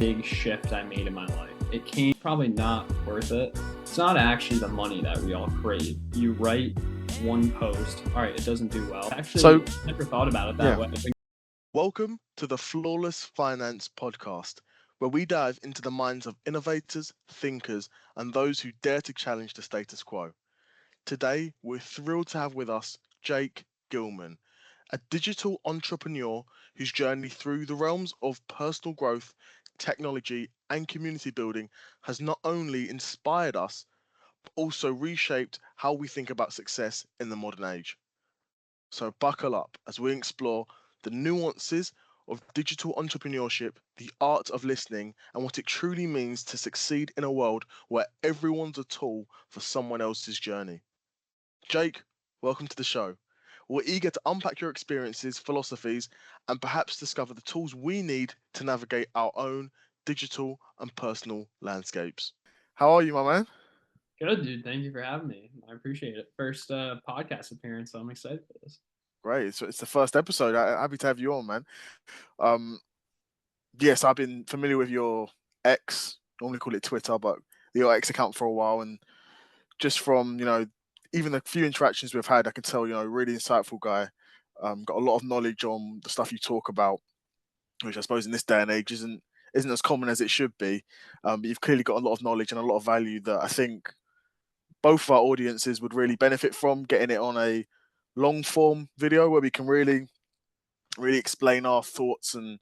big shift I made in my life. It came probably not worth it. It's not actually the money that we all crave. You write one post, all right, it doesn't do well. Actually, I never thought about it that way. Welcome to the Flawless Finance Podcast, where we dive into the minds of innovators, thinkers, and those who dare to challenge the status quo. Today, we're thrilled to have with us Jake Gilman, a digital entrepreneur whose journey through the realms of personal growth, technology, and community building has not only inspired us, but also reshaped how we think about success in the modern age. So buckle up as we explore the nuances of digital entrepreneurship, the art of listening, and what it truly means to succeed in a world where everyone's a tool for someone else's journey. Jake, welcome to the show. We're eager to unpack your experiences, philosophies, and perhaps discover the tools we need to navigate our own digital and personal landscapes. How are you, my man? Good, dude. Thank you for having me. I appreciate it. First podcast appearance, so I'm excited for this. Great. So it's the first episode. Happy to have you on, man. Um, yes, I've been familiar with your X, normally call it Twitter, but your X account for a while, and just from even the few interactions we've had, I can tell really insightful guy. Got a lot of knowledge on the stuff you talk about, which I suppose in this day and age isn't as common as it should be. But you've clearly got a lot of knowledge and a lot of value that I think both of our audiences would really benefit from getting it on a long form video where we can really explain our thoughts and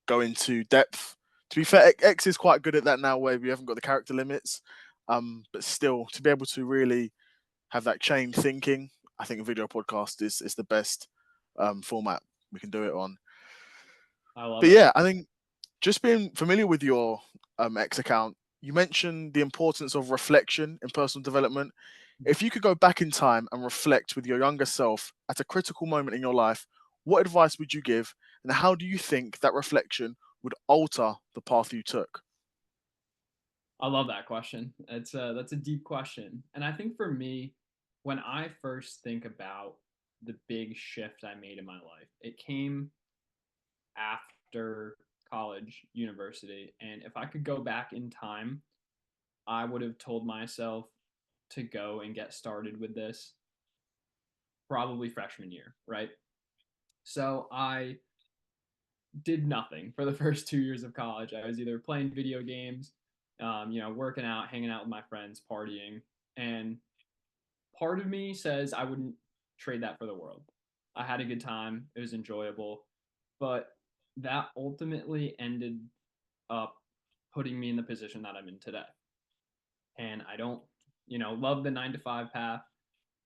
go into depth. To be fair, X is quite good at that now, where we haven't got the character limits. But still, to be able to really have that chain thinking, I think a video podcast is the best format we can do it on. I love But it. yeah, I think just being familiar with your X account, you mentioned the importance of reflection in personal development. If you could go back in time and reflect with your younger self at a critical moment in your life, what advice would you give, and how do you think that reflection would alter the path you took? I love that question. That's a deep question. And I think for me, when I first think about the big shift I made in my life, it came after college, university. And if I could go back in time, I would have told myself to go and get started with this probably freshman year, right? So I did nothing for the first 2 years of college. I was either playing video games, working out, hanging out with my friends, partying. And part of me says I wouldn't trade that for the world. I had a good time, it was enjoyable, but that ultimately ended up putting me in the position that I'm in today. And I don't, love the 9 to 5 path.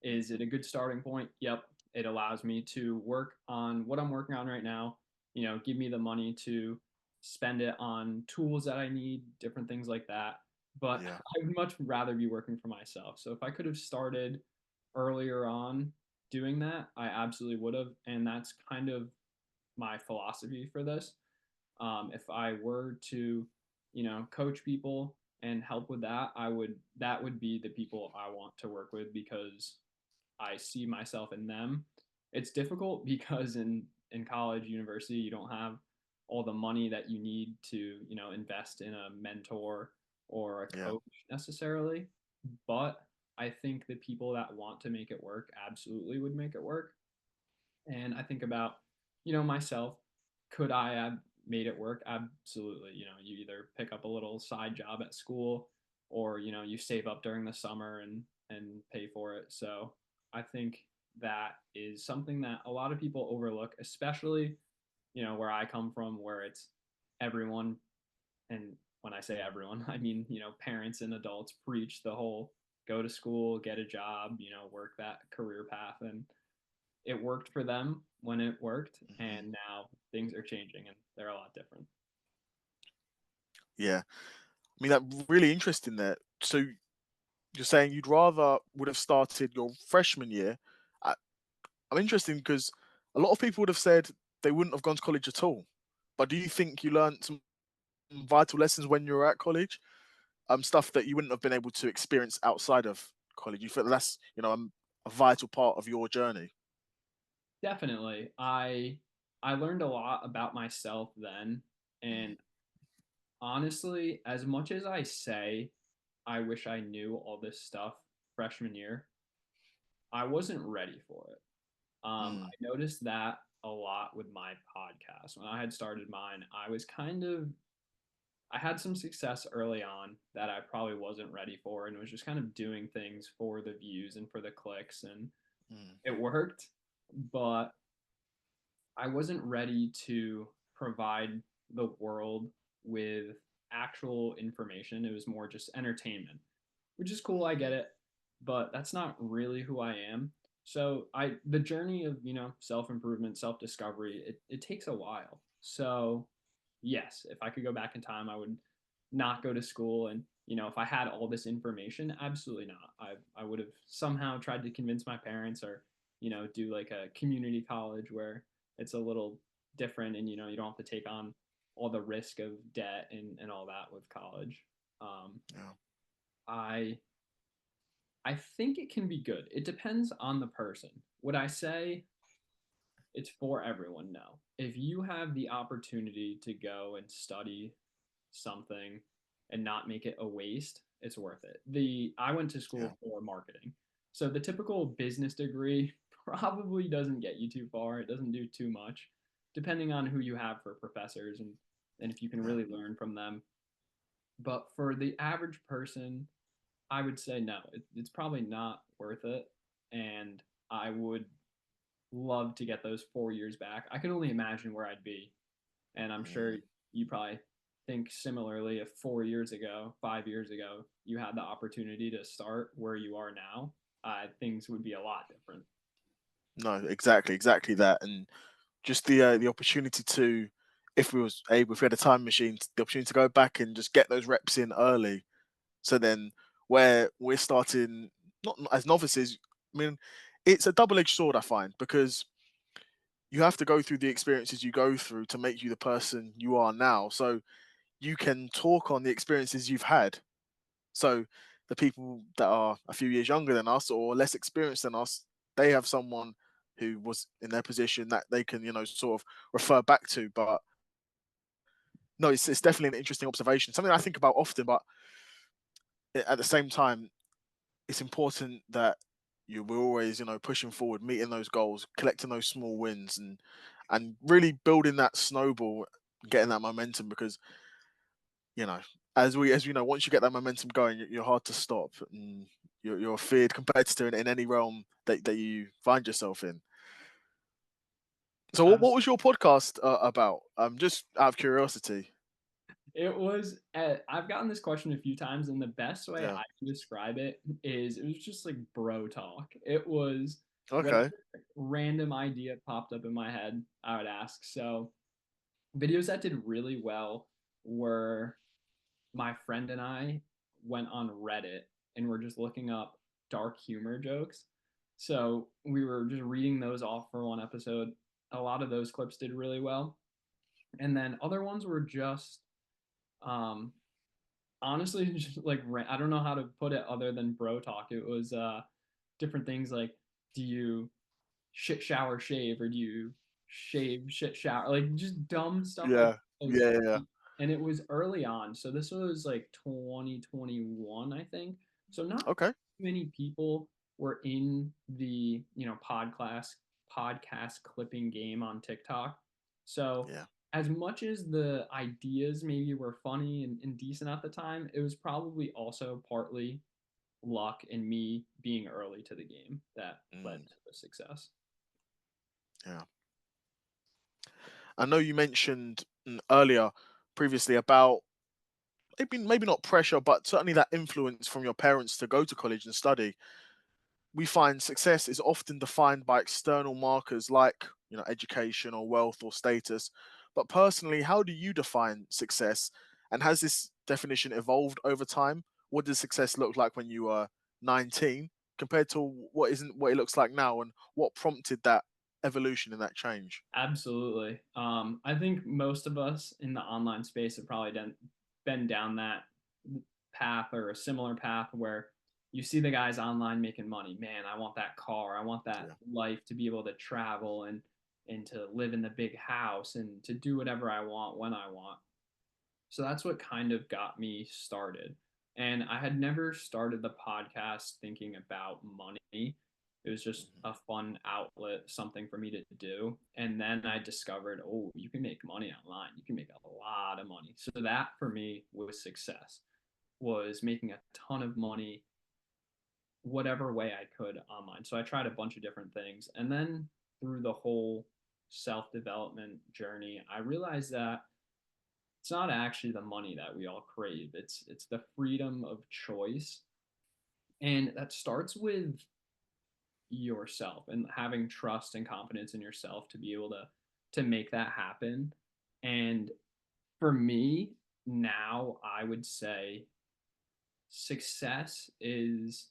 Is it a good starting point? Yep. It allows me to work on what I'm working on right now, give me the money to spend it on tools that I need, different things like that. But Yeah, I would much rather be working for myself. So if I could have started earlier on doing that, I absolutely would have. And that's kind of my philosophy for this. If I were to, coach people and help with that, that would be the people I want to work with because I see myself in them. It's difficult because in college, university, you don't have all the money that you need to, invest in a mentor or a yeah, coach necessarily. But I think the people that want to make it work absolutely would make it work. And I think about, myself, could I have made it work? Absolutely. You either pick up a little side job at school or, you save up during the summer and pay for it. So I think that is something that a lot of people overlook, especially, where I come from, where it's everyone. And when I say everyone, I mean, parents and adults preach the whole go to school, get a job, work that career path. And it worked for them when it worked, mhm, and now things are changing and they're a lot different. yeah. I mean, that really interesting there. So you're saying you'd rather would have started your freshman year. I, I'm interested because a lot of people would have said they wouldn't have gone to college at all. But do you think you learned some vital lessons when you were at college? Stuff that you wouldn't have been able to experience outside of college. You feel that's a vital part of your journey. Definitely. I learned a lot about myself then, Mm, and Honestly, as much as I say I wish I knew all this stuff freshman year, I wasn't ready for it. I Mm, noticed that a lot with my podcast. When I had started mine, I had some success early on that I probably wasn't ready for and was just kind of doing things for the views and for the clicks, and mm, it worked, but I wasn't ready to provide the world with actual information. It was more just entertainment, which is cool. I get mm, it, but that's not really who I am. So the journey of, self improvement, self discovery, it takes a while. So yes, if I could go back in time, I would not go to school. And, if I had all this information, absolutely not. I would have somehow tried to convince my parents, or, do like a community college where it's a little different, and, you don't have to take on all the risk of debt and all that with college. Um, yeah. I I think it can be good. It depends on the person. Would I say it's for everyone? No. If you have the opportunity to go and study something and not make it a waste, it's worth it. The I went to Yeah. school for marketing. So the typical business degree probably doesn't get you too far. It doesn't do too much, depending on who you have for professors, and if you can Yeah. really learn from them. But for the average person, I would say no. It's probably not worth it, and I would love to get those 4 years back. I can only imagine where I'd be, and I'm sure Mm. you probably think similarly. If 4 years ago, 5 years ago, you had the opportunity to start where you are now, things would be a lot different. No, exactly that, and just the opportunity to, if we had a time machine, the opportunity to go back and just get those reps in early. So then, where we're starting, not as novices, I mean, it's a double-edged sword, I find, because you have to go through the experiences you go through to make you the person you are now. So you can talk on the experiences you've had. So the people that are a few years younger than us or less experienced than us, they have someone who was in their position that they can, sort of refer back to. But no, it's definitely an interesting observation, something I think about often. But at the same time, it's important that we're always, pushing forward, meeting those goals, collecting those small wins, and really building that snowball, getting that momentum. Because you know, as we know, once you get that momentum going, you're hard to stop, and you're a feared competitor in any realm that you find yourself in. So, what was your podcast about? Just out of curiosity. It was. I've gotten this question a few times, and the best way Yeah. I can describe it is it was just like bro talk. It was whatever Okay. random idea popped up in my head, I would ask. So videos that did really well were my friend and I went on Reddit and we're just looking up dark humor jokes. So we were just reading those off for one episode. A lot of those clips did really well. And then other ones were just um honestly just like I don't know how to put it other than bro talk. It was different things like, do you shit shower shave, or do you shave shit shower, like just dumb stuff like Yeah. that. It was Yeah. Yeah. funny. And it was early on, so this was like 2021, I think. So not Okay. many people were in the podcast clipping game on TikTok. So Yeah. as much as the ideas maybe were funny and decent at the time, it was probably also partly luck and me being early to the game that led Mm, to the success. yeah. I know you mentioned earlier, previously, about maybe not pressure, but certainly that influence from your parents to go to college and study. We find success is often defined by external markers like, education or wealth or status. But personally, how do you define success? And has this definition evolved over time? What does success look like when you were 19 compared to what it looks like now? And what prompted that evolution and that change? Absolutely. I think most of us in the online space have probably been down that path or a similar path where you see the guys online making money. Man, I want that car. I want that Yeah. life to be able to travel and to live in the big house and to do whatever I want when I want. So that's what kind of got me started. And I had never started the podcast thinking about money. It was just a fun outlet, something for me to do. And then I discovered, oh, you can make money online. You can make a lot of money. So that for me was success, was making a ton of money whatever way I could online. So I tried a bunch of different things. And then through the whole self development journey, I realized that it's not actually the money that we all crave. It's the freedom of choice. And that starts with yourself and having trust and confidence in yourself to be able to make that happen. And for me, now I would say success is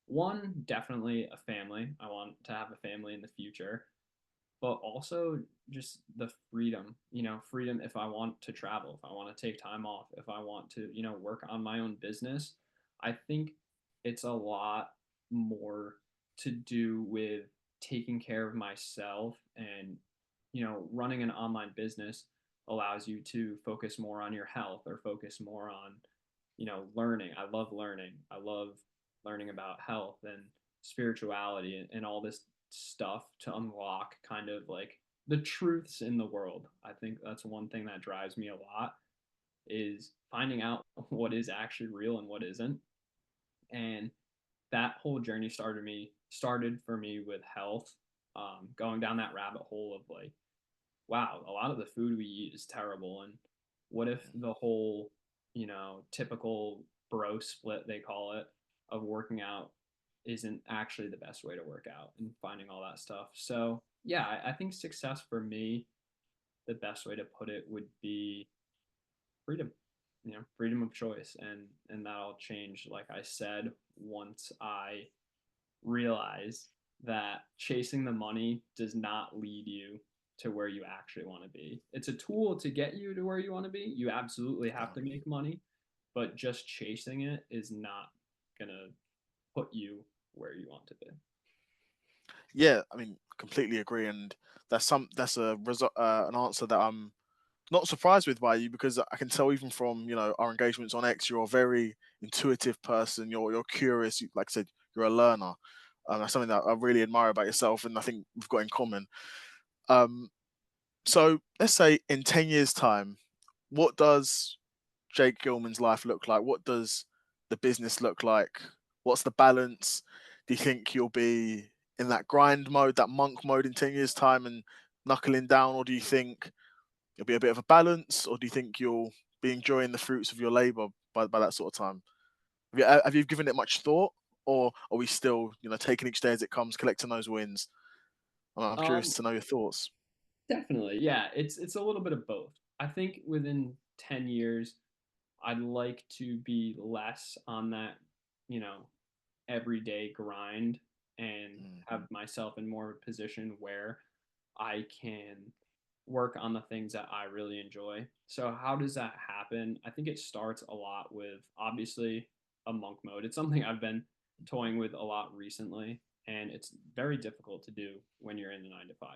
one, definitely a family. I want to have a family in the future, but also just the freedom, freedom if I want to travel, if I want to take time off, if I want to, work on my own business. I think it's a lot more to do with taking care of myself and, running an online business allows you to focus more on your health or focus more on, learning. I love learning. I love learning about health and spirituality and all this stuff to unlock kind of like the truths in the world. I think that's one thing that drives me a lot is finding out what is actually real and what isn't. And that whole journey started for me with health, going down that rabbit hole of like, wow, a lot of the food we eat is terrible. And what if the whole, typical bro split, they call it, of working out isn't actually the best way to work out and finding all that stuff. So, yeah, I think success for me, the best way to put it would be freedom, freedom of choice. And that'll change, like I said, once I realize that chasing the money does not lead you to where you actually want to be. It's a tool to get you to where you want to be. You absolutely have Yeah. to make money, but just chasing it is not going to put you where you want to be. Yeah, I mean, completely agree, and that's an answer that I'm not surprised with by you, because I can tell even from our engagements on X, you're a very intuitive person. You're curious. Like I said, you're a learner. That's something that I really admire about yourself, and I think we've got in common. Um, so let's say in 10 years' time, what does Jake Gilman's life look like? What does the business look like? What's the balance? Do you think you'll be in that grind mode, that monk mode in 10 years' time and knuckling down? Or do you think it'll be a bit of a balance? Or do you think you'll be enjoying the fruits of your labor by that sort of time? Have you given it much thought? Or are we still, taking each day as it comes, collecting those wins? I'm curious Um, to know your thoughts. Definitely. Yeah, it's a little bit of both. I think within 10 years, I'd like to be less on that, you know, everyday grind and Mm, have myself in more of a position where I can work on the things that I really enjoy. So how does that happen? I think it starts a lot with obviously a monk mode. It's something I've been toying with a lot recently, and it's very difficult to do when you're in the 9 to 5.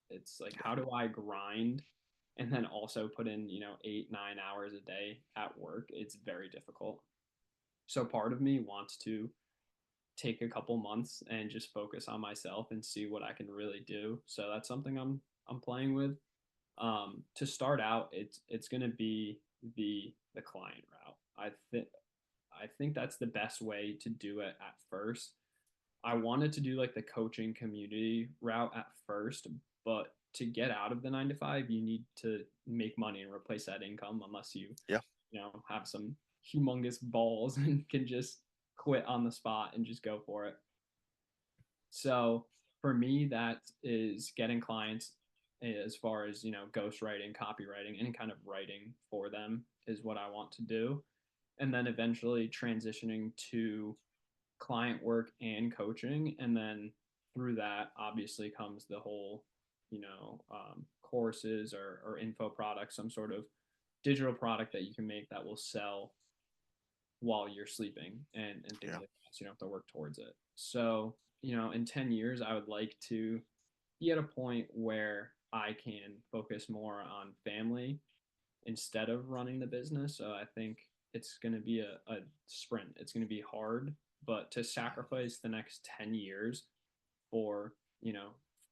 It's like yeah, how do I grind and then also put in, 8, 9 hours a day at work? It's very difficult. So part of me wants to take a couple months and just focus on myself and see what I can really do. So that's something I'm playing with. To start out, it's gonna be the client route. I think that's the best way to do it at first. I wanted to do like the coaching community route at first, but to get out of the 9 to 5, you need to make money and replace that income unless yeah, have some humongous balls and can just quit on the spot and just go for it. So for me, that is getting clients as far as, ghostwriting, copywriting, any kind of writing for them is what I want to do. And then eventually transitioning to client work and coaching. And then through that, obviously, comes the whole, courses or info product, some sort of digital product that you can make that will sell while you're sleeping and things yeah. like that. So you don't have to work towards it. So, in 10 years, I would like to be at a point where I can focus more on family instead of running the business. So I think it's going to be a sprint. It's going to be hard, but to sacrifice the next 10 years for,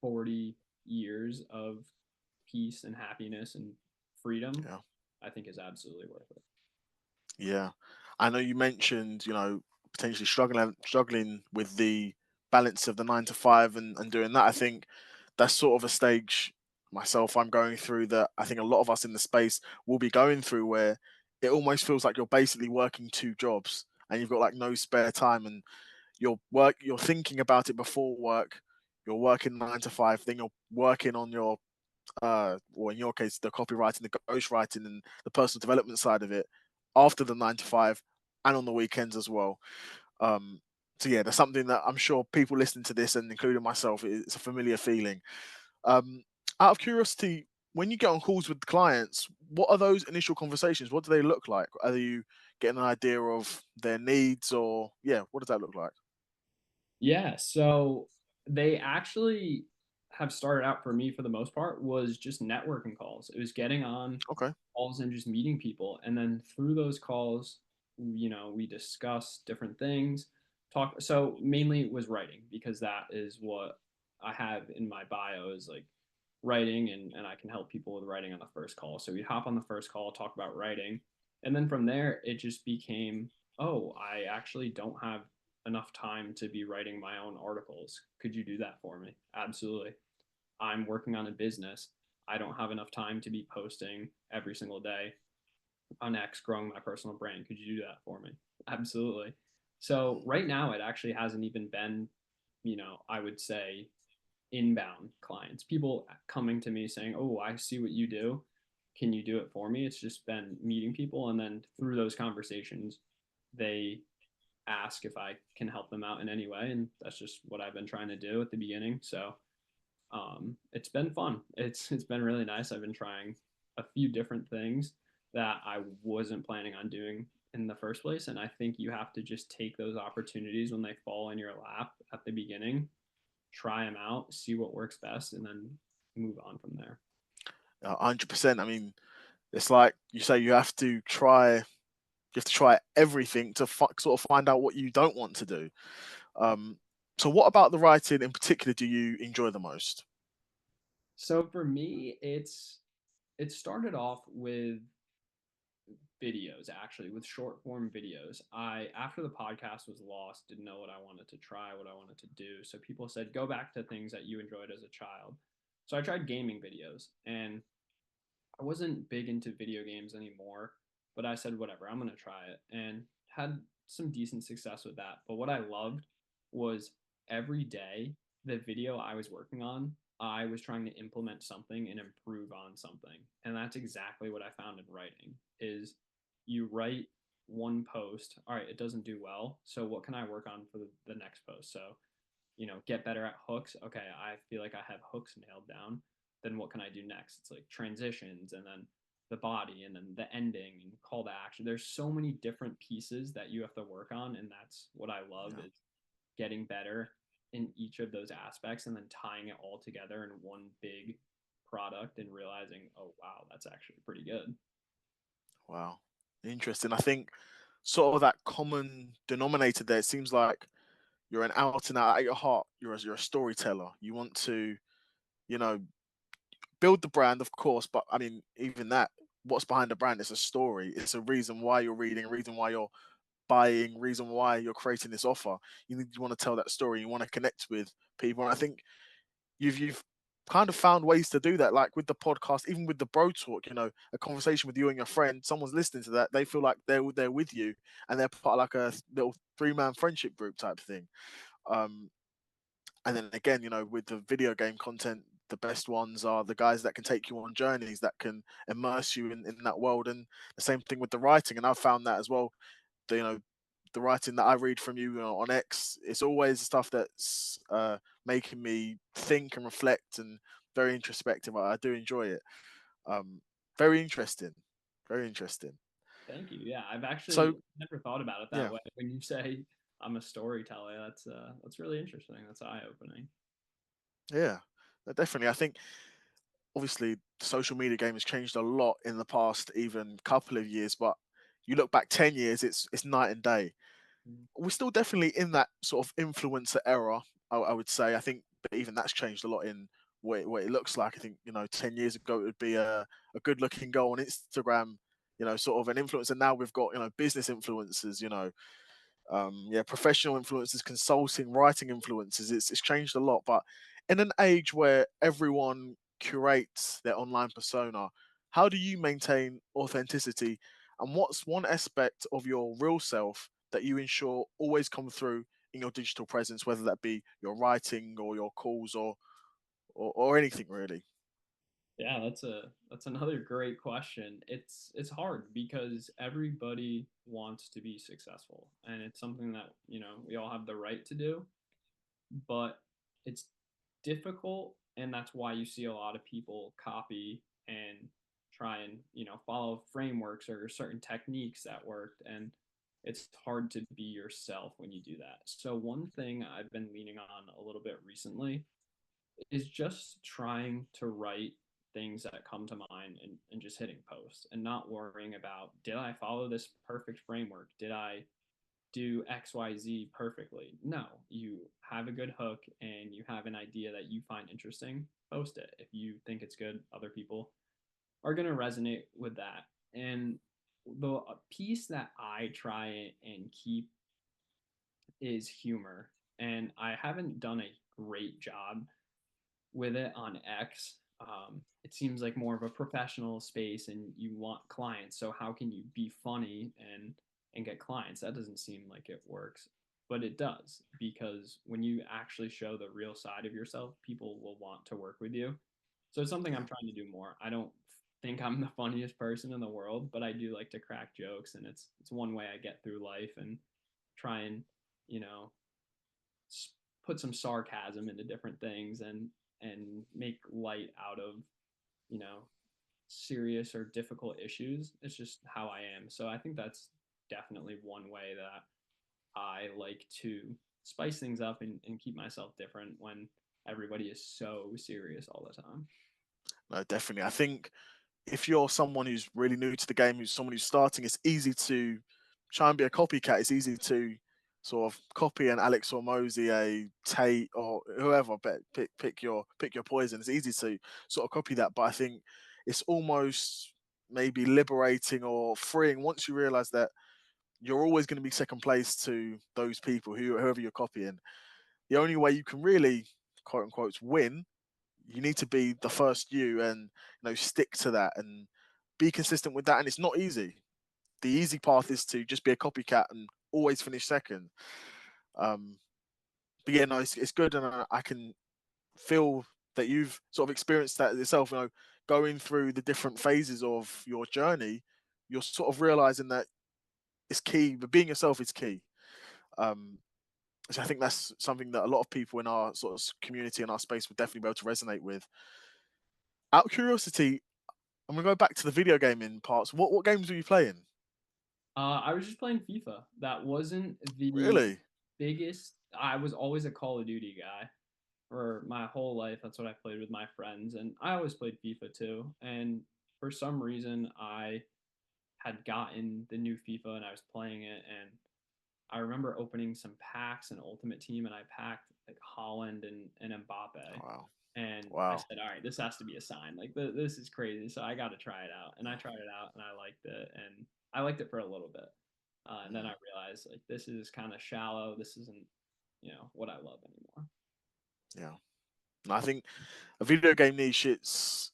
40 years of peace and happiness and freedom, Yeah. I think is absolutely worth it. Yeah, I know you mentioned, potentially struggling with the balance of the 9 to 5 and doing that. I think that's sort of a stage myself I'm going through that I think a lot of us in the space will be going through, where it almost feels like you're basically working two jobs and you've got like no spare time, and you're thinking about it before work. You're working 9 to 5, then you're working on your or in your case, the copywriting, the ghostwriting, and the personal development side of it after the 9 to 5 and on the weekends as well. Um, so yeah, that's something that I'm sure people listening to this, and including myself, it's a familiar feeling. Um, Out of curiosity, when you get on calls with clients, what are those initial conversations? What do they look like? Are you getting an idea of their needs, or yeah, what does that look like? Yeah, so they actually have started out for me for the most part was just networking calls. It was getting on Okay. calls and just meeting people. And then through those calls, we discuss different things. Talk so mainly it was writing because that is what I have in my bio is like writing and I can help people with writing on the first call. So we hop on the first call, talk about writing. And then from there it just became, oh, I actually don't have enough time to be writing my own articles. Could you do that for me? Absolutely. I'm working on a business. I don't have enough time to be posting every single day on X, growing my personal brand. Could you do that for me? Absolutely. So right now, it actually hasn't even been, I would say inbound clients, people coming to me saying, "Oh, I see what you do. Can you do it for me?" It's just been meeting people, and then through those conversations, they ask if I can help them out in any way, and that's just what I've been trying to do at the beginning. So it's been fun. It's been really nice. I've been trying a few different things that I wasn't planning on doing in the first place, and I think you have to just take those opportunities when they fall in your lap at the beginning, try them out, see what works best, and then move on from there. 100%. I mean, it's like you say, you have to try everything to sort of find out what you don't want to do. Um, so, what about the writing in particular do you enjoy the most? So for me, it started off with videos, actually, with short form videos. I After the podcast was lost, didn't know what I wanted to try, what I wanted to do. So people said go back to things that you enjoyed as a child. So I tried gaming videos, and I wasn't big into video games anymore, but I said whatever, I'm going to try it, and had some decent success with that. But what I loved was every day the video I was working on, I was trying to implement something and improve on something. And that's exactly what I found in writing is you write one post, all right, it doesn't do well, so what can I work on for the next post? So get better at hooks. Okay, I feel like I have hooks nailed down. Then what can I do next? It's like transitions and then the body and then the ending and call to action. There's so many different pieces that you have to work on, and that's what I love Yeah. is getting better in each of those aspects and then tying it all together in one big product and realizing, oh wow, that's actually pretty good. Wow. Interesting. I think sort of that common denominator there, it seems like you're an out and out at your heart. You're a storyteller. You want to, you know, build the brand, of course, but I mean, even that, what's behind the brand is a story. It's a reason why you're reading, a reason why you're buying, reason why you're creating this offer. You want to tell that story. You want to connect with people. And I think you've kind of found ways to do that, like with the podcast, even with the bro talk. A conversation with you and your friend. Someone's listening to that. They feel like they're with you, and they're part of like a little 3-man friendship group type thing. Um, and then again, with the video game content, the best ones are the guys that can take you on journeys, that can immerse you in that world. And the same thing with the writing. And I've found that as well. The writing that I read from you, on X, it's always stuff that's making me think and reflect, and very introspective. I do enjoy it. Um, Very interesting. Very interesting. Thank you. Yeah, I've actually So never thought about it that yeah, way. When you say I'm a storyteller, that's really interesting. That's eye opening. yeah, definitely. I think obviously the social media game has changed a lot in the past even couple of years, but you look back 10 years, it's night and day. Mm. We're still definitely in that sort of influencer era, I would say. I think, but even that's changed a lot in what it looks like. I think, 10 years ago it would be a good looking girl on Instagram, sort of an influencer. Now we've got, business influencers, yeah, professional influencers, consulting, writing influencers. It's changed a lot, but in an age where everyone curates their online persona, how do you maintain authenticity? And what's one aspect of your real self that you ensure always come through in your digital presence, whether that be your writing or your calls or anything really? Yeah, that's another great question. It's hard because everybody wants to be successful, and it's something that, we all have the right to do, but it's difficult, and that's why you see a lot of people copy and try and, follow frameworks or certain techniques that worked, and it's hard to be yourself when you do that. So one thing I've been leaning on a little bit recently is just trying to write things that come to mind, and just hitting post and not worrying about, did I follow this perfect framework? Did I do XYZ perfectly? No, you have a good hook and you have an idea that you find interesting, post it. If you think it's good, other people are going to resonate with that. And the piece that I try and keep is humor. And I haven't done a great job with it on X. It seems like more of a professional space, and you want clients. So how can you be funny and get clients? That doesn't seem like it works, but it does, because when you actually show the real side of yourself, people will want to work with you. So it's something I'm Yeah, trying to do more. I don't think I'm the funniest person in the world, but I do like to crack jokes, and it's one way I get through life and try and, you know put some sarcasm into different things, and make light out of, you know serious or difficult issues. It's just how I am. So I think that's definitely one way that I like to spice things up, and keep myself different when everybody is so serious all the time. no, definitely. I think if you're someone who's really new to the game, who's someone who's starting, it's easy to try and be a copycat. It's easy to sort of copy an Alex or Mosey, a Tate or whoever. But pick your poison. It's easy to sort of copy that, but I think it's almost maybe liberating or freeing once you realize that you're always going to be second place to those people whoever you're copying. The only way you can really quote unquote win, you need to be the first you and stick to that and be consistent with that. And it's not easy. The easy path is to just be a copycat and always finish second. um but yeah, no, it's good, and I can feel that you've sort of experienced that yourself, going through the different phases of your journey. You're sort of realizing that it's key, but being yourself is key. um so I think that's something that a lot of people in our sort of community and our space would definitely be able to resonate with. Out of curiosity, I'm gonna go back to the video gaming parts. What games were you playing? I was just playing FIFA. That wasn't the Really? biggest. I was always a Call of Duty guy for my whole life. That's what I played with my friends, and I always played FIFA too. And for some reason, I had gotten the new FIFA and I was playing it, and I remember opening some packs in Ultimate Team, and I packed like Holland and Mbappe. Wow. And I Wow. said, all right, this has to be a sign. Like this is crazy. So I got to try it out, and I tried it out, and I liked it, and I liked it for a little bit, and then Mm, I realized, like, this is kind of shallow. This isn't, what I love anymore. yeah. And I think a video game niche, it's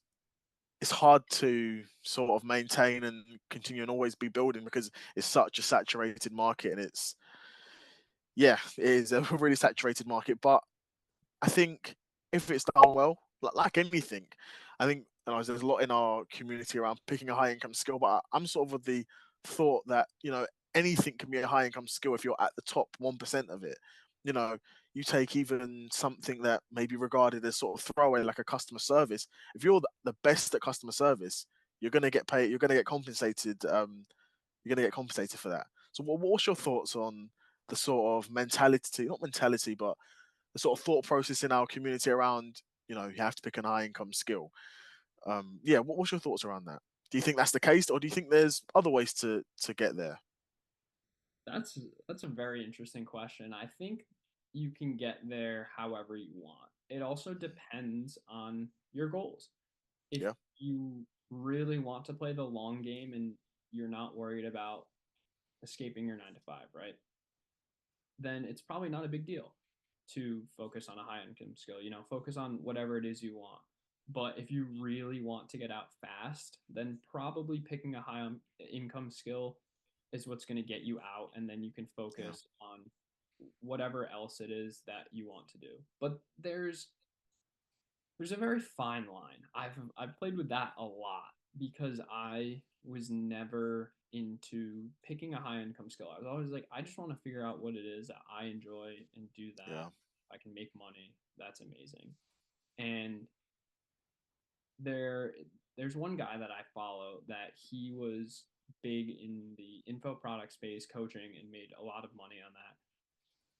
hard to sort of maintain and continue and always be building because it's such a saturated market, and it's yeah, it is a really saturated market. But I think if it's done well, like anything, I think there's a lot in our community around picking a high income skill. But I'm sort of the thought that anything can be a high income skill if you're at the top 1% of it. You know, you take even something that may be regarded as sort of throwaway, like a customer service. If you're the best at customer service, you're gonna get paid. You're gonna get compensated. You're gonna get compensated for that. So, what's your thoughts on the sort of mentality, not mentality, but the sort of thought process in our community around, you have to pick an high income skill? Yeah, what's your thoughts around that? Do you think that's the case, or do you think there's other ways to get there? That's that's a very interesting question. I think you can get there however you want. It also depends on your goals. If Yeah, you really want to play the long game and you're not worried about escaping your 9 to 5, right? Then it's probably not a big deal to focus on a high income skill. Focus on whatever it is you want. But if you really want to get out fast, then probably picking a income skill is what's going to get you out, and then you can yeah, focus on whatever else it is that you want to do. But there's a very fine line. I've played with that a lot because I was never into picking a high income skill. I was always like, I just want to figure out what it is that I enjoy and do that. yeah, If I can make money, that's amazing. And there there's one guy that I follow that he was big in the info product space coaching and made a lot of money on that,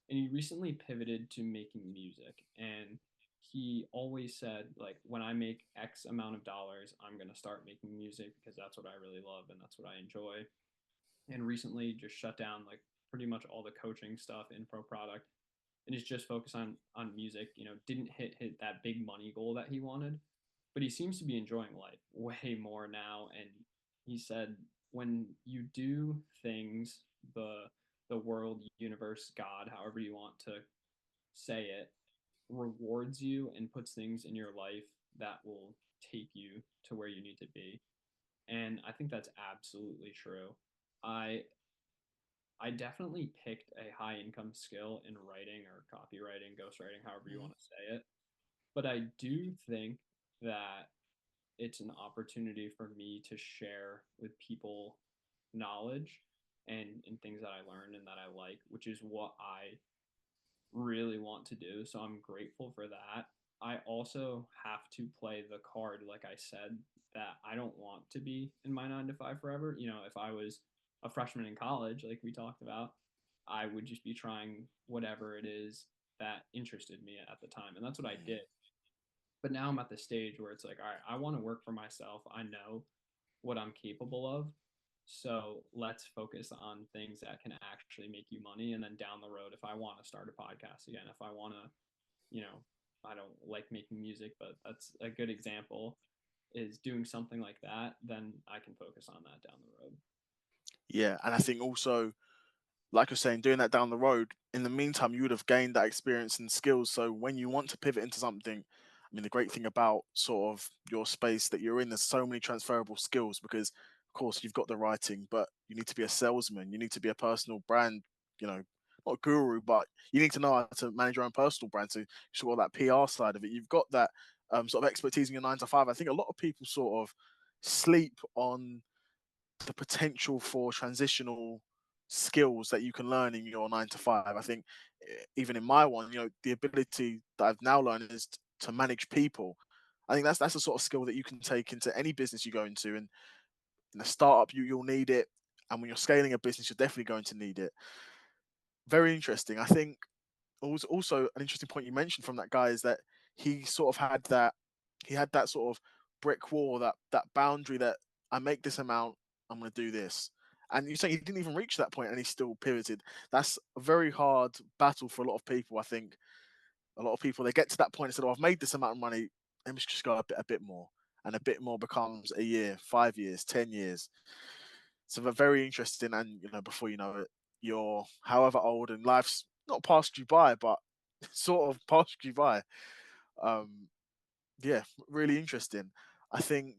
and he recently pivoted to making music. And he always said, like, when I make X amount of dollars, I'm going to start making music because that's what I really love and that's what I enjoy. And recently just shut down like pretty much all the coaching stuff, info product, and he's just focused on music. Didn't hit that big money goal that he wanted, but he seems to be enjoying life way more now. And he said, when you do things, the world, universe, God, however you want to say it, rewards you and puts things in your life that will take you to where you need to be. And I think that's absolutely true. I i definitely picked a high income skill in writing or copywriting, ghostwriting, however you mhm, want to say it. But I do think that it's an opportunity for me to share with people knowledge and things that I learned and that I like, which is what I really want to do. So I'm grateful for that. I also have to play the card, like I said, that I don't want to be in my 9 to 5 forever. If I was a freshman in college, like we talked about, I would just be trying whatever it is that interested me at the time. And that's what I mhm. did. But now I'm at the stage where it's like, all right, I want to work for myself. I know what I'm capable of. So let's focus on things that can actually make you money. And then down the road, if I want to start a podcast again, if I want to, you know, I don't like making music, but that's a good example, is doing something like that, then I can focus on that down the road. Yeah, and I think also, like you're saying, doing that down the road, in the meantime, you would have gained that experience and skills. So when you want to pivot into something, I mean, the great thing about sort of your space that you're in, there's so many transferable skills because, of course, you've got the writing, but you need to be a salesman, you need to be a personal brand, you know, not a guru, but you need to know how to manage your own personal brand. So, sort of that PR side of it, you've got that sort of expertise in your 9 to 5. I think a lot of people sort of sleep on the potential for transitional skills that you can learn in your 9 to 5. I think even in my one, the ability that I've now learned is to manage people. I think that's a sort of skill that you can take into any business you go into. And in a startup, you'll need it, and when you're scaling a business, you're definitely going to need it. Very interesting. I think also an interesting point you mentioned from that guy is that he sort of had that he had that sort of brick wall, that boundary that I make this amount, I'm going to do this. And you say he didn't even reach that point and he still pivoted. That's a very hard battle for a lot of people. I think a lot of people, they get to that point and said, oh, I've made this amount of money, let me just go a bit more. And a bit more becomes a year, 5 years, 10 years. So they're very interesting. And, before you know it, you're however old and life's not passed you by, but sort of passed you by. Um, yeah, really interesting. I think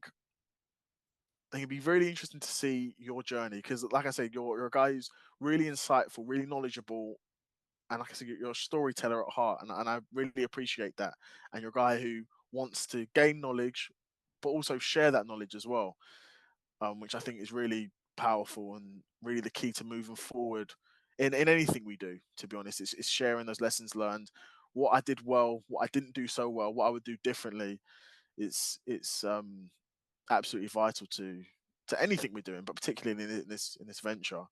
it'd be really interesting to see your journey because, like I said, you're a guy who's really insightful, really knowledgeable, and like I said, you're a storyteller at heart, and I really appreciate that. And you're a guy who wants to gain knowledge, but also share that knowledge as well, which I think is really powerful and really the key to moving forward in anything we do. To be honest, it's sharing those lessons learned, what I did well, what I didn't do so well, what I would do differently. It's absolutely vital to anything we're doing, but particularly in this venture.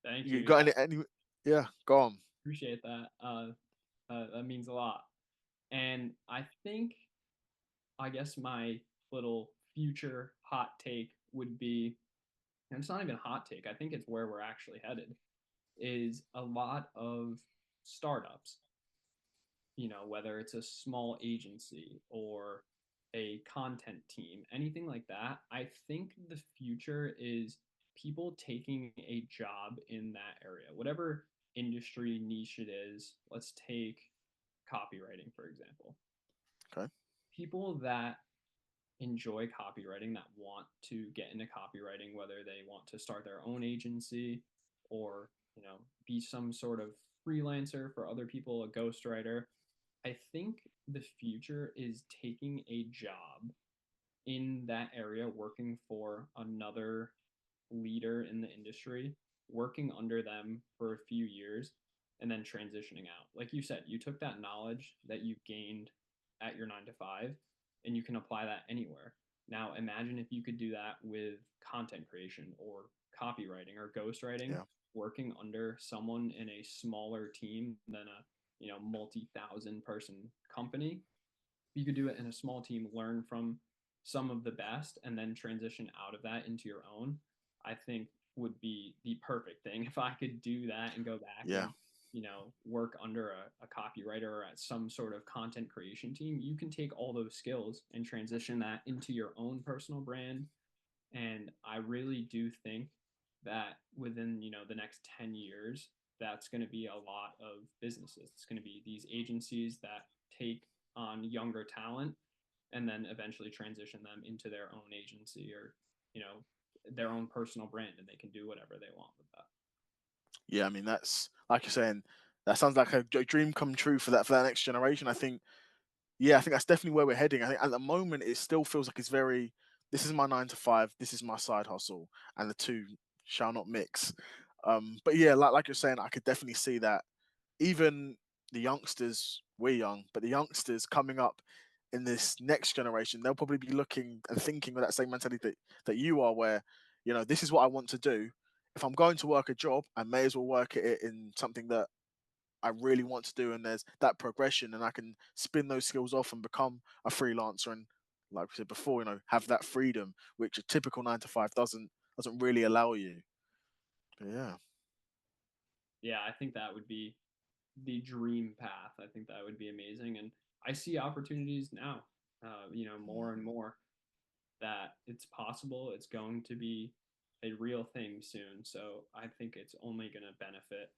Thank You you. got Yeah, any? Yeah, go on. appreciate that. That means a lot. And I think I guess my little future hot take would be, and it's not even a hot take, I think it's where we're actually headed, is a lot of startups, whether it's a small agency or a content team, anything like that. I think the future is people taking a job in that area, whatever industry niche it is. Let's take copywriting, for example. Okay. People that enjoy copywriting, that want to get into copywriting, whether they want to start their own agency or, be some sort of freelancer for other people, a ghostwriter. I think the future is taking a job in that area, working for another leader in the industry, working under them for a few years, and then transitioning out. Like you said, you took that knowledge that you've gained at your 9 to 5 and you can apply that anywhere. Now, imagine if you could do that with content creation or copywriting or ghostwriting, Yeah. working under someone in a smaller team than a multi-thousand person company. You could do it in a small team, learn from some of the best, and then transition out of that into your own. I think would be the perfect thing if I could do that and go back Yeah. and work under a copywriter or at some sort of content creation team. You can take all those skills and transition that into your own personal brand. And I really do think that within, the next 10 years, that's going to be a lot of businesses. It's going to be these agencies that take on younger talent and then eventually transition them into their own agency or, their own personal brand, and they can do whatever they want with that. Yeah, I mean that's like you're saying. That sounds like a dream come true for that next generation. I think. Yeah, I think that's definitely where we're heading. I think at the moment it still feels like it's very. This is my 9 to 5. This is my side hustle, and the two shall not mix. But yeah, like you're saying, I could definitely see that. Even the youngsters, we're young, but the youngsters coming up in this next generation, they'll probably be looking and thinking with that same mentality that you are, where this is what I want to do. If I'm going to work a job, I may as well work it in something that I really want to do, and there's that progression, and I can spin those skills off and become a freelancer, and like we said before, have that freedom which a typical 9 to 5 doesn't really allow you. But yeah, Yeah, I think that would be the dream path. I think that would be amazing. And I see opportunities now, more and more that it's possible. It's going to be a real thing soon. So I think it's only going to benefit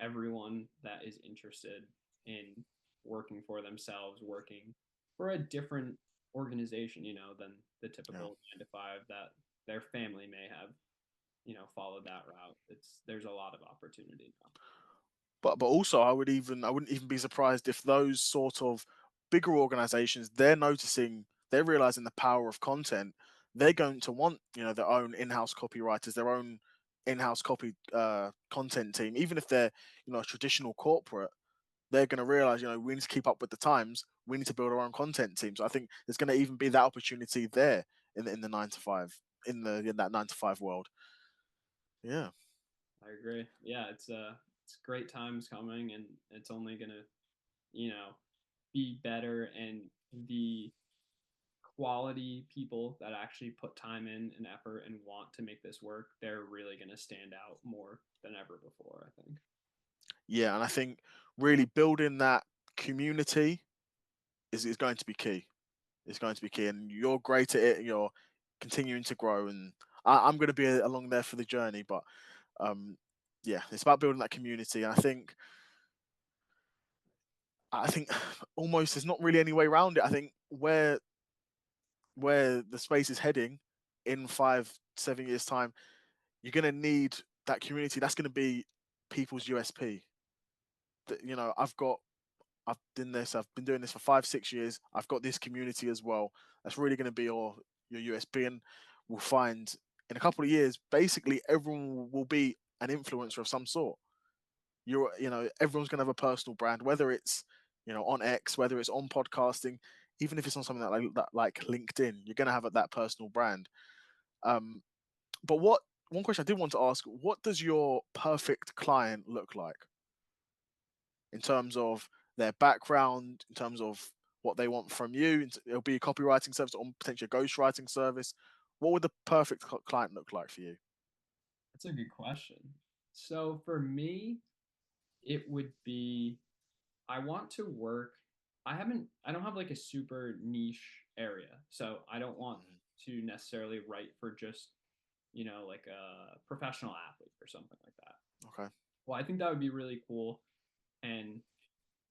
everyone that is interested in working for themselves, working for a different organization, than the yeah. typical 9 to 5 that their family may have, followed that route. There's a lot of opportunity now. But also, I wouldn't even be surprised if those sort of bigger organizations, they're realizing the power of content. They're going to want their own in-house copywriters, their own in-house copy content team, even if they're a traditional corporate. They're going to realize, we need to keep up with the times. We need to build our own content team. So I think there's going to even be that opportunity there in the 9 to 5, in that 9 to 5 world. Yeah, I agree. Yeah, it's great times coming, and it's only gonna, you know, be better. And the quality people that actually put time in and effort and want to make this work, they're really gonna stand out more than ever before, I think. yeah, and I think really building that community is going to be key. It's going to be key, and you're great at it. And you're continuing to grow, and I'm going to be along there for the journey. But um, yeah, it's about building that community, and I think almost there's not really any way around it. I think where the space is heading in 5 7 years time, you're going to need that community. That's going to be people's USP. That I've been doing this for 5 6 years. I've got this community as well. That's really going to be your USB, and we'll find in a couple of years, basically everyone will be an influencer of some sort. Everyone's going to have a personal brand, whether it's on X, whether it's on podcasting, even if it's on something like LinkedIn. You're going to have that personal brand. Um, but what one question I did want to ask: what does your perfect client look like in terms of their background, in terms of what they want from you. It'll be a copywriting service or potentially a ghostwriting service. What would the perfect client look like for you? That's a good question. So for me, it would be I want to work. I don't have like a super niche area. So I don't want Mm, to necessarily write for just, like a professional athlete or something like that. okay. Well, I think that would be really cool and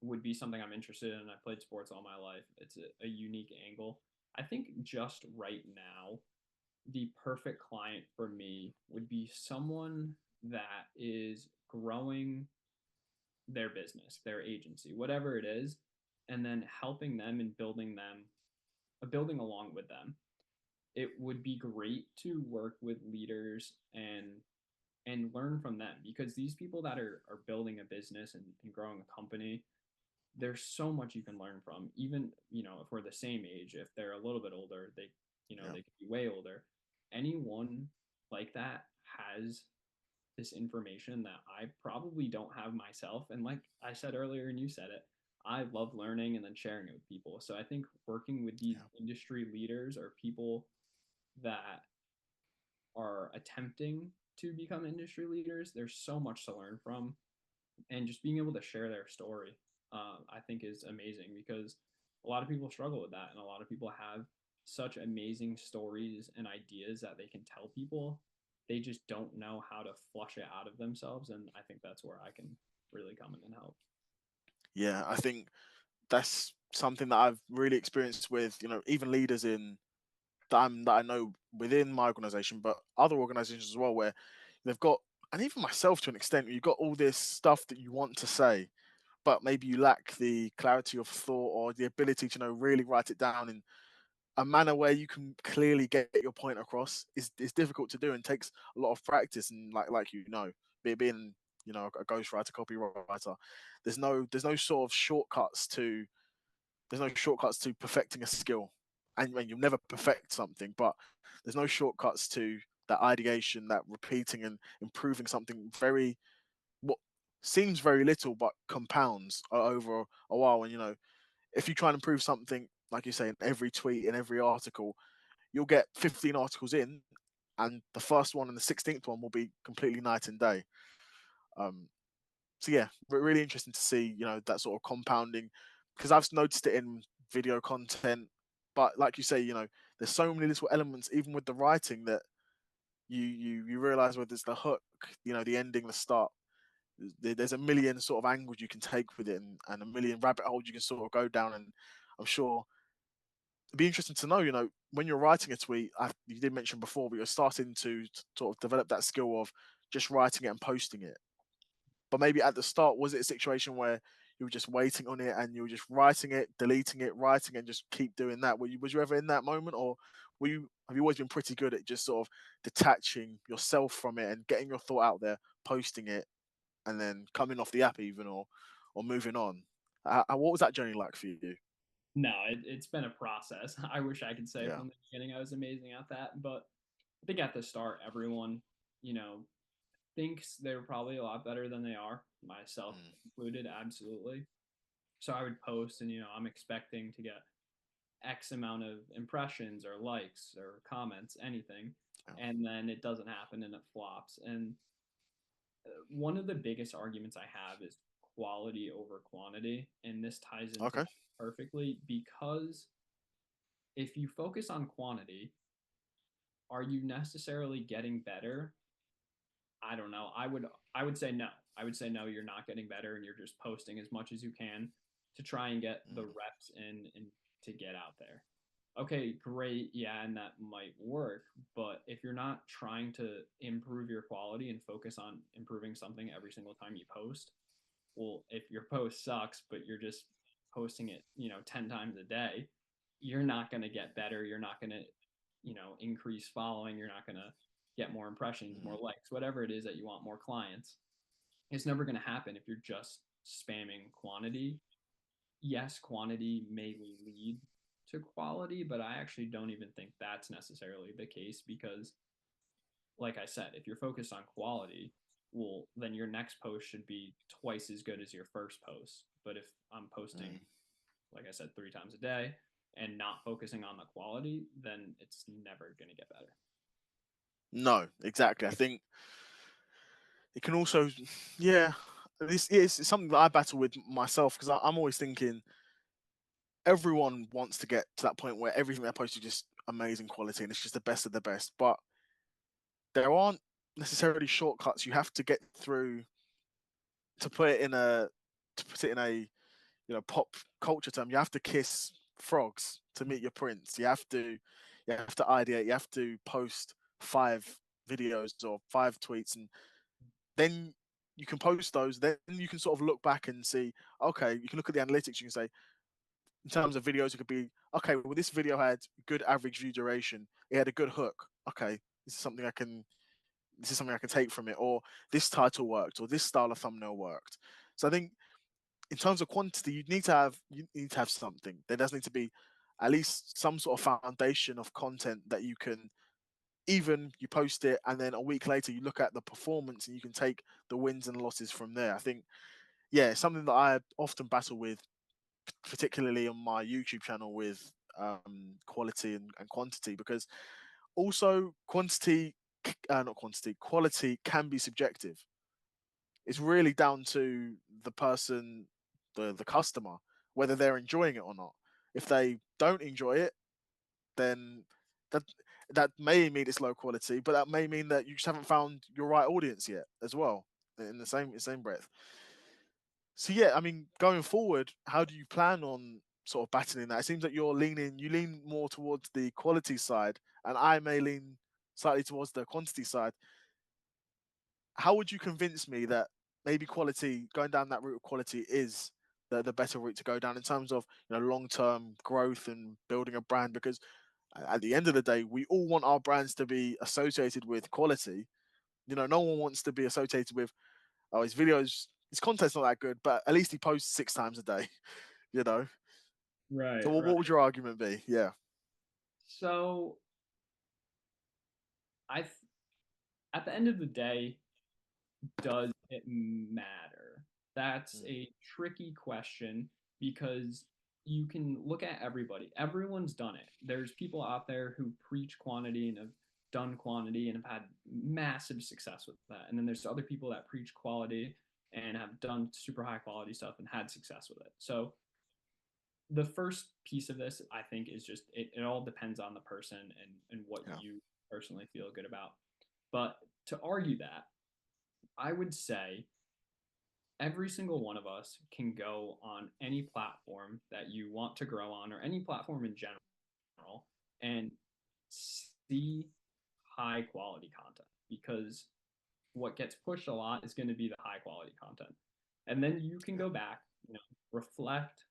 would be something I'm interested in. I played sports all my life. It's a unique angle. I think just right now, the perfect client for me would be someone that is growing their business, their agency, whatever it is, and then helping them and building along with them. It would be great to work with leaders and learn from them because these people that are building a business and growing a company, there's so much you can learn from. Even, if we're the same age, if they're a little bit older, Yeah. they could be way older. Anyone like that has this information that I probably don't have myself. And like I said earlier, and you said it, I love learning and then sharing it with people. So I think working with these Yeah. industry leaders or people that are attempting to become industry leaders, there's so much to learn from. And just being able to share their story, I think is amazing because a lot of people struggle with that. And a lot of people have such amazing stories and ideas that they can tell people. They just don't know how to flush it out of themselves. And I think that's where I can really come in and help. Yeah. I think that's something that I've really experienced with, even leaders in that I know within my organization, but other organizations as well, where they've got, and even myself to an extent, you've got all this stuff that you want to say, but maybe you lack the clarity of thought or the ability to really write it down in a manner where you can clearly get your point across. Is difficult to do and takes a lot of practice. And like being a ghostwriter, copywriter, there's no sort of shortcuts to there's no shortcuts to perfecting a skill, and you'll never perfect something, but there's no shortcuts to that ideation, that repeating and improving something very what seems very little but compounds over a while. And if you try and improve something, like you say, in every tweet, in every article, you'll get 15 articles in, and the first one and the 16th one will be completely night and day. Um, so yeah, really interesting to see that sort of compounding, because I've noticed it in video content, but like you say, there's so many little elements even with the writing that you realize whether it's the hook, the ending, the start. There's a million sort of angles you can take with it, and a million rabbit holes you can sort of go down. And I'm sure it'd be interesting to know, when you're writing a tweet, you did mention before, but you're starting to sort of develop that skill of just writing it and posting it. But maybe at the start, was it a situation where you were just waiting on it and you were just writing it, deleting it, writing, and just keep doing that? Was you ever in that moment, or have you always been pretty good at just sort of detaching yourself from it and getting your thought out there, posting it, and then coming off the app even, or moving on? What was that journey like for you? No, it's been a process. I wish I could say Yeah. from the beginning I was amazing at that. But I think at the start, everyone, you know, thinks they're probably a lot better than they are, myself Mm, included, absolutely. So I would post and, I'm expecting to get X amount of impressions or likes or comments, anything. yeah. And then it doesn't happen and it flops. And one of the biggest arguments I have is quality over quantity. And this ties into Okay. that perfectly because if you focus on quantity, are you necessarily getting better? I don't know. I would say no. I would say no, you're not getting better and you're just posting as much as you can to try and get the Mm, reps in and to get out there. Okay, great. Yeah, and that might work, but if you're not trying to improve your quality and focus on improving something every single time you post, well, if your post sucks, but you're just posting it, 10 times a day, you're not going to get better. You're not going to, increase following. You're not going to get more impressions, more mm, likes, whatever it is that you want, more clients. It's never going to happen if you're just spamming quantity. Yes, quantity may lead to quality, but I actually don't even think that's necessarily the case because, like I said, if you're focused on quality, well, then your next post should be twice as good as your first post. But if I'm posting mm. like I said, 3 times a day and not focusing on the quality, then it's never going to get better. No, exactly. I think it can also, yeah, this is something that I battle with myself because I'm always thinking everyone wants to get to that point where everything they're posting is just amazing quality and it's just the best of the best. But there aren't necessarily shortcuts. You have to get through to put it in a pop culture term. You have to kiss frogs to meet your prince. You have to ideate. You have to post 5 videos or 5 tweets, and then you can post those. Then you can sort of look back and see. Okay, you can look at the analytics. You can say, in terms of videos, it could be okay. Well, this video had good average view duration. It had a good hook. Okay, this is something I can. This is something I can take from it. Or this title worked. Or this style of thumbnail worked. So I think in terms of quantity, you need to have something. There does need to be at least some sort of foundation of content that you can even you post it and then a week later you look at the performance and you can take the wins and losses from there. I think yeah, something that I often battle with, particularly on my YouTube channel with quality and quantity, because also not quantity, quality can be subjective. It's really down to the person, the customer, whether they're enjoying it or not. If they don't enjoy it, then that that may mean it's low quality, but that may mean that you just haven't found your right audience yet as well. In the same breath. So yeah, I mean, going forward, how do you plan on sort of battling that? It seems that you lean more towards the quality side, and I may lean slightly towards the quantity side. How would you convince me that maybe quality, going down that route of quality, is the better route to go down in terms of long term growth and building a brand? Because at the end of the day, we all want our brands to be associated with quality. No one wants to be associated with, oh, his content's not that good, but at least he posts 6 times a day. you know. Right, So what would right. your argument be? Yeah, So I, at the end of the day, does it matter? That's mm, a tricky question because you can look at everybody. Everyone's done it. There's people out there who preach quantity and have done quantity and have had massive success with that. And then there's other people that preach quality and have done super high quality stuff and had success with it. So the first piece of this, I think, is just it all depends on the person and what yeah, you personally feel good about. But to argue that, I would say every single one of us can go on any platform that you want to grow on or any platform in general and see high quality content because what gets pushed a lot is going to be the high quality content. And then you can yeah, go back, reflect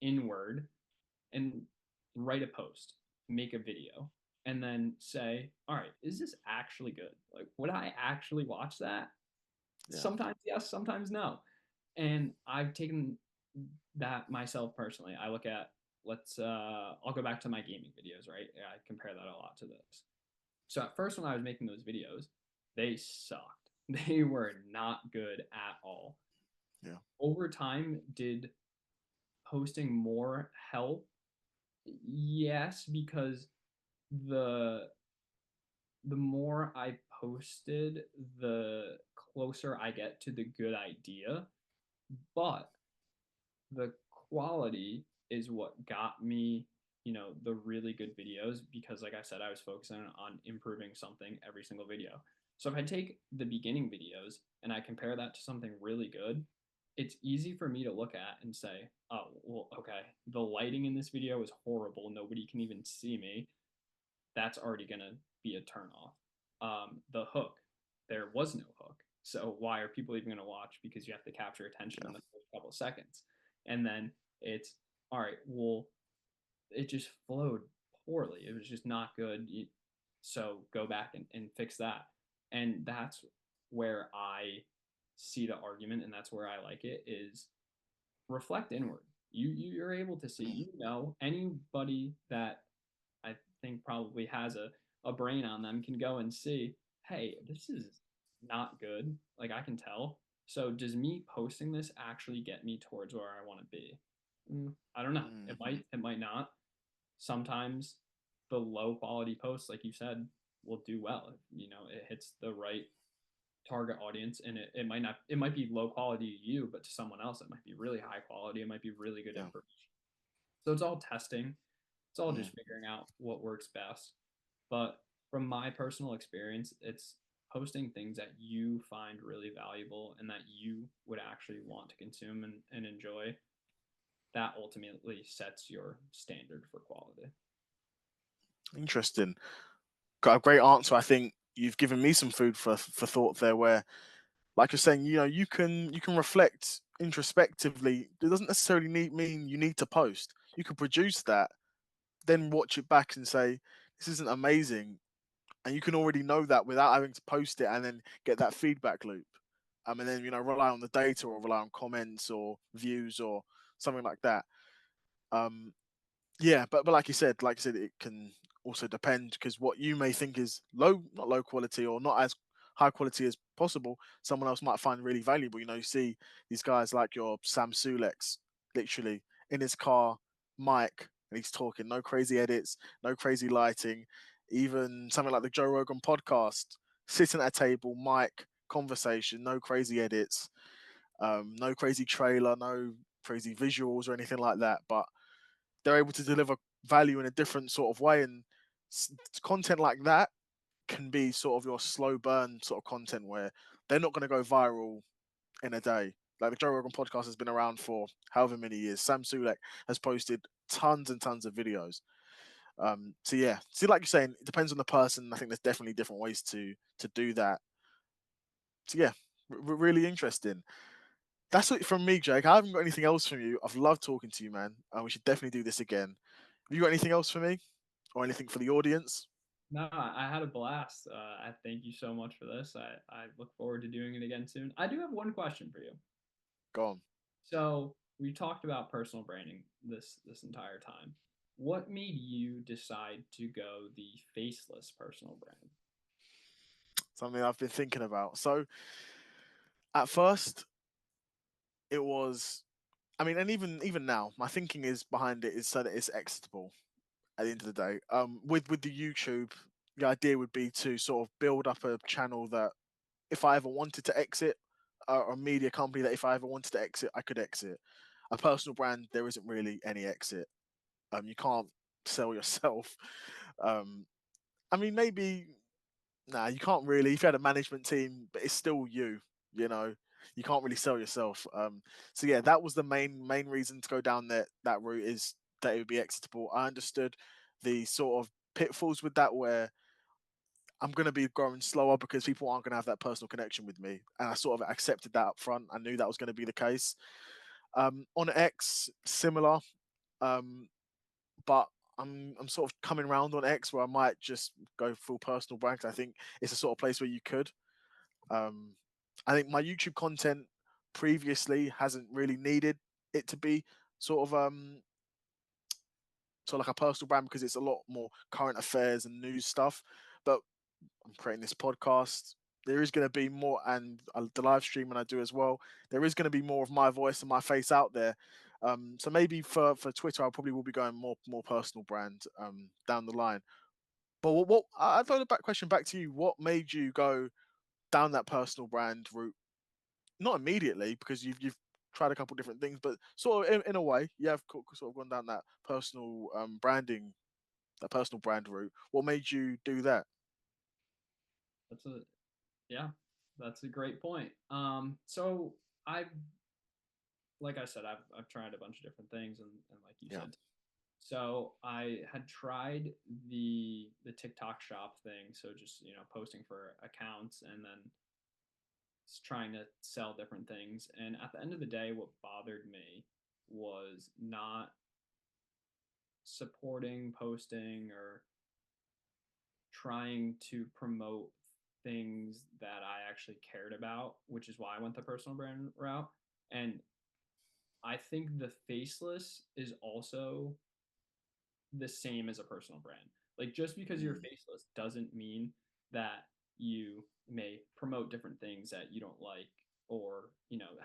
inward and write a post, make a video, and then say, all right, is this actually good? Like, would I actually watch that? yeah, Sometimes yes, sometimes no. And I've taken that myself personally. I look at I'll go back to my gaming videos, right? Yeah, I compare that a lot to this. So at first when I was making those videos, they sucked. They were not good at all. yeah, Over time, did posting more help? Yes, because the the more I posted, the closer I get to the good idea. But the quality is what got me, the really good videos because, like I said, I was focusing on improving something every single video. So if I take the beginning videos and I compare that to something really good, it's easy for me to look at and say, oh, well, okay, the lighting in this video is horrible. Nobody can even see me. That's already going to be a turnoff. The hook, there was no hook. So why are people even going to watch? Because you have to capture attention yeah, in the first couple of seconds. And then it's, all right, well, it just flowed poorly. It was just not good. So go back and fix that. And that's where I see the argument, and that's where I like it is reflect inward. You're able to see, mm, anybody that I think probably has a brain on them can go and see, hey, this is not good. Like I can tell. So does me posting this actually get me towards where I want to be? I don't know. It Mm, might, it might not. Sometimes the low quality posts, like you said, will do well. You know, it hits the right target audience, and it might not, it might be low quality to you, but to someone else it might be really high quality. It might be really good yeah. information. So it's all testing. It's all Mm. just figuring out what works best. But from my personal experience, it's posting things that you find really valuable and that you would actually want to consume and enjoy. That ultimately sets your standard for quality. Interesting. Got a great answer. I think you've given me some food for thought there. Where, like you're saying, you can reflect introspectively. It doesn't necessarily mean you need to post. You can produce that, then watch it back and say, "This isn't amazing," and you can already know that without having to post it, and then get that feedback loop. And then rely on the data or rely on comments or views or something like that. Um, Yeah, but like you said, it can also depend because what you may think is not low quality or not as high quality as possible, someone else might find really valuable. You see these guys like your Sam Sulex, literally in his car, mic, and he's talking. No crazy edits, no crazy lighting. Even something like the Joe Rogan podcast, sitting at a table, mic, conversation, no crazy edits, no crazy trailer, no crazy visuals or anything like that. But they're able to deliver value in a different sort of way. And content like that can be sort of your slow burn sort of content where they're not going to go viral in a day. Like the Joe Rogan podcast has been around for however many years. Sam Sulek has posted tons and tons of videos. So yeah, see, like you're saying, it depends on the person. I think there's definitely different ways to do that. So yeah, really interesting. That's it from me, Jake. I haven't got anything else from you. I've loved talking to you, man. We should definitely do this again. Have you got anything else for me or anything for the audience? No, I had a blast. I thank you so much for this. I look forward to doing it again soon. I do have one question for you. Go on. So we talked about personal branding this entire time. What made you decide to go the faceless personal brand? Something I've been thinking about. So at first, it was. I mean, and even now, my thinking is behind it is so that it's exitable at the end of the day. With the YouTube, the idea would be to sort of build up a channel that if I ever wanted to exit, or a media company that if I ever wanted to exit, I could exit. A personal brand, there isn't really any exit. You can't sell yourself. Um, I mean, maybe nah, you can't really. If you had a management team, but it's still you. You know, you can't really sell yourself. So yeah, that was the main reason to go down that route is that it would be exitable. I understood the sort of pitfalls with that, where I'm going to be growing slower because people aren't going to have that personal connection with me, and I sort of accepted that up front. I knew that was going to be the case. On X, similar. Um, but I'm sort of coming around on X where I might just go full personal brand 'cause I think it's a sort of place where you could. Um, I think my YouTube content previously hasn't really needed it to be sort of like a personal brand because it's a lot more current affairs and news stuff. But I'm creating this podcast. There is going to be more, and the live stream, and I do as well. There is going to be more of my voice and my face out there. So maybe for Twitter, I probably will be going more personal brand down the line. But what I throw the back question back to you. What made you go down that personal brand route? Not immediately because you've tried a couple different things, but sort of in a way, you have sort of gone down that personal branding, that personal brand route. What made you do that? That's a Yeah, that's a great point. So I've like I said, I've tried a bunch of different things, and like you Yeah. said, so I had tried the TikTok shop thing. So just posting for accounts and then trying to sell different things. And at the end of the day, what bothered me was not supporting posting or trying to promote things that I actually cared about, which is why I went the personal brand route. And I think the faceless is also the same as a personal brand. Like just because you're Mm, faceless doesn't mean that you may promote different things that you don't like. or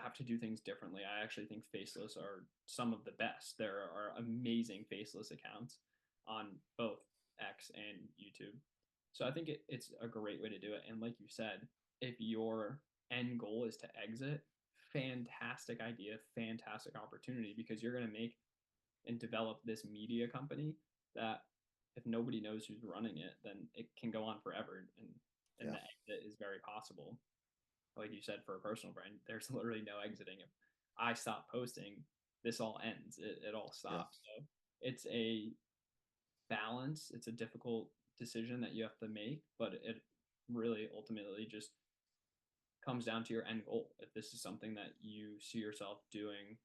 have to do things differently. I actually think faceless are some of the best. There are amazing faceless accounts on both X and YouTube. So I think it's a great way to do it. And like you said, if your end goal is to exit, fantastic idea, fantastic opportunity, because you're going to make and develop this media company that if nobody knows who's running it, then it can go on forever, and Yeah. the exit is very possible. Like you said, for a personal brand, there's literally no exiting. If I stop posting, this all ends. It all Yeah. stops. So it's a balance. It's a difficult decision that you have to make, but it really ultimately just comes down to your end goal. If this is something that you see yourself doing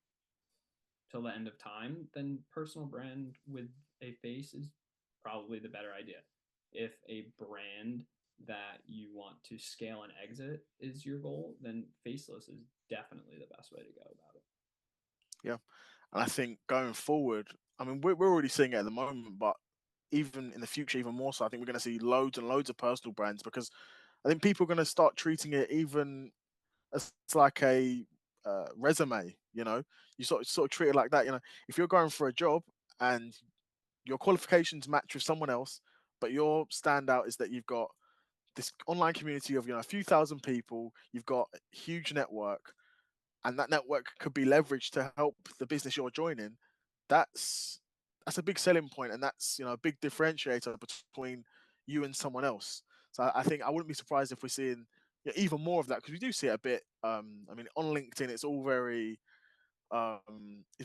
till the end of time, then personal brand with a face is probably the better idea. If a brand that you want to scale and exit is your goal, then faceless is definitely the best way to go about it. Yeah. And I think going forward, I mean, we're already seeing it at the moment, but even in the future, even more so, I think we're going to see loads and loads of personal brands because I think people are going to start treating it even as like a resume. You sort of treat it like that. If you're going for a job and your qualifications match with someone else, but your standout is that you've got this online community of a few thousand people, you've got a huge network, and that network could be leveraged to help the business you're joining. That's a big selling point, and that's a big differentiator between you and someone else. So I think I wouldn't be surprised if we're seeing even more of that because we do see it a bit. I mean, on LinkedIn, it's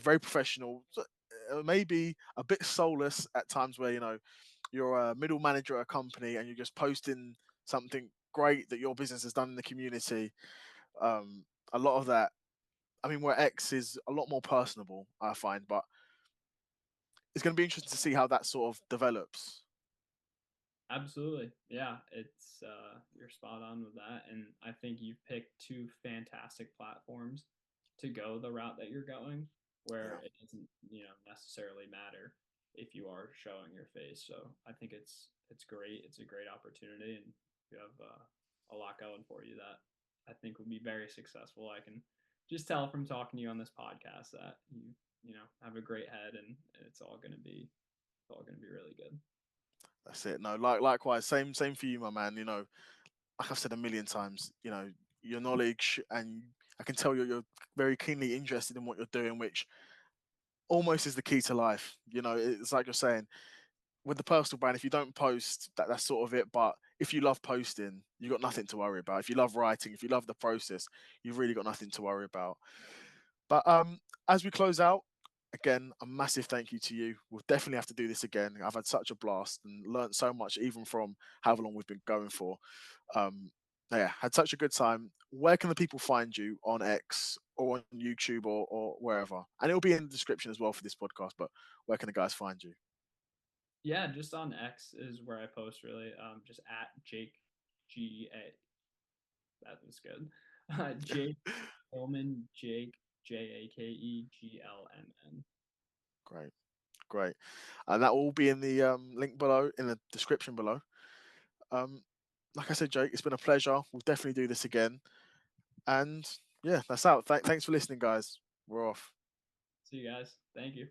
very professional. So, maybe a bit soulless at times where you're a middle manager at a company and you're just posting something great that your business has done in the community. A lot of that, I mean, where X is a lot more personable, I find, but it's going to be interesting to see how that sort of develops. Absolutely. Yeah, it's you're spot on with that, and I think you've picked two fantastic platforms to go the route that you're going, where Yeah, it doesn't, necessarily matter if you are showing your face. So I think it's great. It's a great opportunity, and you have a lot going for you that I think will be very successful. I can just tell from talking to you on this podcast that you have a great head, and it's all going to be really good. that's it. No, likewise, same for you, my man. Like I've said a million times, your knowledge, and I can tell you're very keenly interested in what you're doing, which almost is the key to life. It's like you're saying with the personal brand, if you don't post, that's sort of it. But if you love posting, you got nothing to worry about. If you love writing, if you love the process, you've really got nothing to worry about. But as we close out, again, a massive thank you to you. We'll definitely have to do this again. I've had such a blast and learned so much, even from however long we've been going for. Um, yeah, had such a good time. Where can the people find you on X or on YouTube or wherever? And it'll be in the description as well for this podcast. But where can the guys find you? Yeah, just on X is where I post really. Just at Jake GA. That was good. Jake Gilman, Jake JakeGlmn. Great, great. And that will all be in the link below, in the description below. Um, like I said, Jake, it's been a pleasure. We'll definitely do this again. And yeah, that's out. Thanks for listening, guys. We're off. See you guys. Thank you.